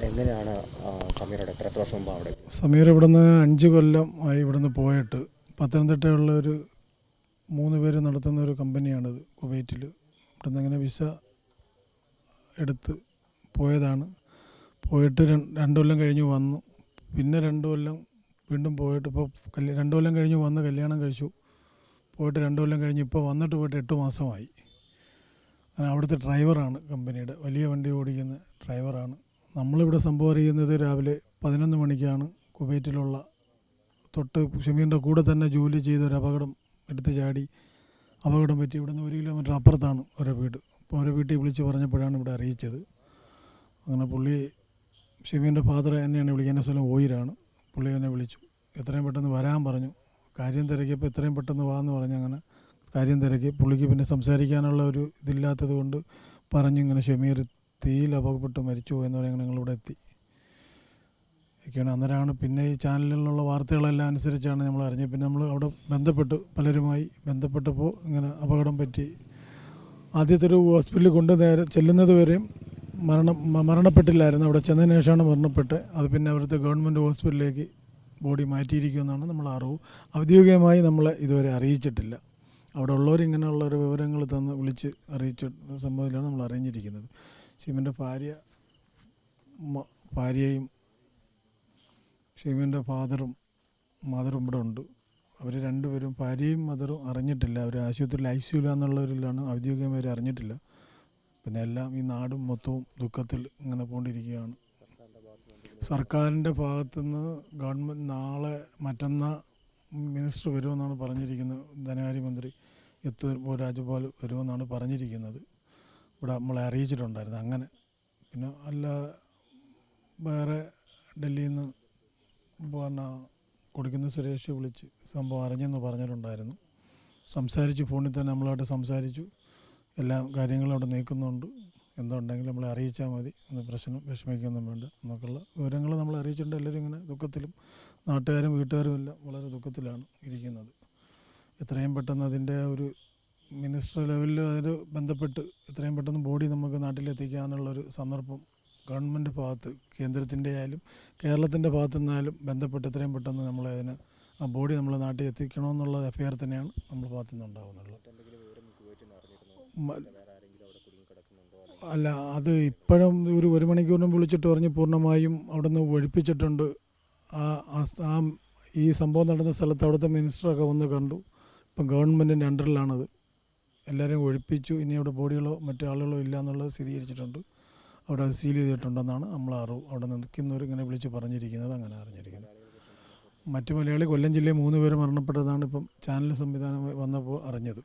എങ്ങനെയാണ് സമീറയുടെ എത്ര വർഷം മുമ്പ് അവിടെ? സമീർ ഇവിടുന്ന് 5 കൊല്ലം ആയി ഇവിടുന്ന് പോയിട്ട്. പത്തനംതിട്ടയുള്ള ഒരു 3 പേര് നടത്തുന്ന ഒരു കമ്പനിയാണിത് കുവൈറ്റിൽ. ഇവിടുന്ന് ഇങ്ങനെ വിസ എടുത്ത് പോയതാണ്. പോയിട്ട് 2 കൊല്ലം കഴിഞ്ഞ് വന്നു. പിന്നെ 2 കൊല്ലം വീണ്ടും പോയിട്ട് ഇപ്പോൾ 2 കൊല്ലം കഴിഞ്ഞ് വന്ന് കല്യാണം കഴിച്ചു. പോയിട്ട് 2 കൊല്ലം കഴിഞ്ഞ് ഇപ്പോൾ വന്നിട്ട് പോയിട്ട് 8 മാസമായി. അവിടുത്തെ ഡ്രൈവറാണ്, കമ്പനിയുടെ വലിയ വണ്ടി ഓടിക്കുന്ന ഡ്രൈവറാണ്. നമ്മളിവിടെ സംഭവം അറിയുന്നത് രാവിലെ 11 മണിക്കാണ്. കുവൈറ്റിലുള്ള തൊട്ട് ഷമീറിൻ്റെ കൂടെ തന്നെ ജോലി ചെയ്ത ഒരു അപകടം എടുത്ത് ചാടി അപകടം പറ്റി. ഇവിടുന്ന് 1 കിലോമീറ്റർ അപ്പുറത്താണ് ഓരോ വീട്. അപ്പോൾ ഓരോ വീട്ടിൽ വിളിച്ച് പറഞ്ഞപ്പോഴാണ് ഇവിടെ അറിയിച്ചത്. അങ്ങനെ പുള്ളി ഷമീറിൻ്റെ ഫാദർ എന്നെയാണ് വിളിക്കുന്ന, സ്ഥലം ഓയിലാണ്. പുള്ളി എന്നെ വിളിച്ചു, എത്രയും പെട്ടെന്ന് വരാൻ പറഞ്ഞു. കാര്യം തിരക്കിയപ്പോൾ എത്രയും പെട്ടെന്ന് വാന്ന് പറഞ്ഞു. അങ്ങനെ കാര്യം തിരക്കി. പുള്ളിക്ക് പിന്നെ സംസാരിക്കാനുള്ള ഒരു ഇതില്ലാത്തത് കൊണ്ട് പറഞ്ഞു, ഇങ്ങനെ ഷമീർ തീയിൽ അപകടപ്പെട്ട് മരിച്ചു പോയെന്ന് പറഞ്ഞാൽ ഞങ്ങളിവിടെ എത്തി ഒക്കെയാണ്. അന്നേരമാണ് പിന്നെ ഈ ചാനലിലുള്ള വാർത്തകളെല്ലാം അനുസരിച്ചാണ് നമ്മൾ അറിഞ്ഞത്. പിന്നെ നമ്മൾ അവിടെ ബന്ധപ്പെട്ടു, പലരുമായി ബന്ധപ്പെട്ടപ്പോൾ ഇങ്ങനെ അപകടം പറ്റി. ആദ്യത്തെ ഒരു ഹോസ്പിറ്റലിൽ കൊണ്ട് ചെല്ലുന്നത് വരെയും മരണപ്പെട്ടില്ലായിരുന്നു. അവിടെ ചെന്നതിന് ശേഷമാണ് മരണപ്പെട്ടത്. അത് പിന്നെ അവിടുത്തെ ഗവൺമെൻറ് ഹോസ്പിറ്റലിലേക്ക് ബോഡി മാറ്റിയിരിക്കുമെന്നാണ് നമ്മൾ അറിവ്. ഔദ്യോഗികമായി നമ്മളെ ഇതുവരെ അറിയിച്ചിട്ടില്ല. അവിടെ ഉള്ളവർ ഇങ്ങനെയുള്ളൊരു വിവരങ്ങൾ തന്ന് വിളിച്ച് അറിയിച്ച സംഭവത്തിലാണ് നമ്മൾ അറിഞ്ഞിരിക്കുന്നത്. ഷമീറിൻ്റെ ഭാര്യയും ഷമീറിൻ്റെ ഫാദറും മദറും ഇവിടെ ഉണ്ട്. അവർ 2 പേരും, ഭാര്യയും മദറും അറിഞ്ഞിട്ടില്ല. അവർ ആശുപത്രിയിൽ ICU എന്നുള്ളവരിലാണ്, ഔദ്യോഗികമായി അറിഞ്ഞിട്ടില്ല. പിന്നെ എല്ലാം ഈ നാടും മൊത്തവും ദുഃഖത്തിൽ ഇങ്ങനെ പോണ്ടിരിക്കുകയാണ്. സർക്കാരിൻ്റെ ഭാഗത്തുനിന്ന് ഗവൺമെൻറ് നാളെ മറ്റന്നാൾ മിനിസ്റ്റർ വരുമെന്നാണ് പറഞ്ഞിരിക്കുന്നത്. ധനകാര്യമന്ത്രി രാജ്പാൽ വരുമെന്നാണ് പറഞ്ഞിരിക്കുന്നത്. ഇവിടെ നമ്മളെ അറിയിച്ചിട്ടുണ്ടായിരുന്നു. അങ്ങനെ പിന്നെ അല്ല വേറെ ഡൽഹിയിൽ നിന്ന് പിന്നെ കൊടുക്കുന്ന സുരേഷ് വിളിച്ച് സംഭവം അറിഞ്ഞെന്ന് പറഞ്ഞിട്ടുണ്ടായിരുന്നു. സംസാരിച്ചു, ഫോണിൽ തന്നെ നമ്മളായിട്ട് സംസാരിച്ചു. എല്ലാ കാര്യങ്ങളും അവിടെ നീക്കുന്നുണ്ട്. എന്തുണ്ടെങ്കിലും നമ്മളെ അറിയിച്ചാൽ മതി, പ്രശ്നം വിഷമിക്കൊന്നും വേണ്ട എന്നൊക്കെയുള്ള വിവരങ്ങൾ നമ്മളെ അറിയിച്ചിട്ടുണ്ട്. എല്ലാവരും ഇങ്ങനെ ദുഃഖത്തിലും, നാട്ടുകാരും വീട്ടുകാരും എല്ലാം വളരെ ദുഃഖത്തിലാണ് ഇരിക്കുന്നത്. എത്രയും പെട്ടെന്ന് അതിൻ്റെ ഒരു മിനിസ്റ്റർ ലെവലിൽ അതിൽ ബന്ധപ്പെട്ട് എത്രയും പെട്ടെന്ന് ബോഡി നമുക്ക് നാട്ടിലെത്തിക്കാനുള്ളൊരു സന്ദർഭം ഗവൺമെൻറ് ഭാഗത്ത്, കേന്ദ്രത്തിൻ്റെ ആയാലും കേരളത്തിൻ്റെ ഭാഗത്തു നിന്നായാലും ബന്ധപ്പെട്ട് എത്രയും പെട്ടെന്ന് നമ്മളതിന് ആ ബോഡി നമ്മളെ നാട്ടിൽ എത്തിക്കണമെന്നുള്ള അഭ്യർത്ഥനയാണ് നമ്മുടെ ഭാഗത്തു നിന്നുണ്ടാകുന്നുള്ളത്. അല്ല, അത് ഇപ്പോഴും ഒരു 1 മണിക്കൂറിനും വിളിച്ചിട്ട് പറഞ്ഞ് പൂർണ്ണമായും അവിടെ നിന്ന് ഒഴിപ്പിച്ചിട്ടുണ്ട്. ഈ സംഭവം നടന്ന സ്ഥലത്ത് അവിടുത്തെ മിനിസ്റ്ററൊക്കെ വന്ന് കണ്ടു. ഇപ്പം ഗവൺമെൻറ്റിൻ്റെ അണ്ടറിലാണത്. എല്ലാവരെയും ഒഴിപ്പിച്ചു. ഇനി അവിടെ ബോഡികളോ മറ്റു ആളുകളോ ഇല്ല എന്നുള്ളത് സ്ഥിരീകരിച്ചിട്ടുണ്ട്. അവിടെ അത് സീൽ ചെയ്തിട്ടുണ്ടെന്നാണ് നമ്മൾ അറിവ്. അവിടെ നിൽക്കുന്നവർ ഇങ്ങനെ വിളിച്ച് പറഞ്ഞിരിക്കുന്നത്, അങ്ങനെ അറിഞ്ഞിരിക്കുന്നത്. മറ്റു മലയാളി കൊല്ലം ജില്ലയിൽ 3 പേര് മരണപ്പെട്ടതാണ് ഇപ്പം ചാനൽ സംവിധാനം വന്നപ്പോൾ അറിഞ്ഞത്.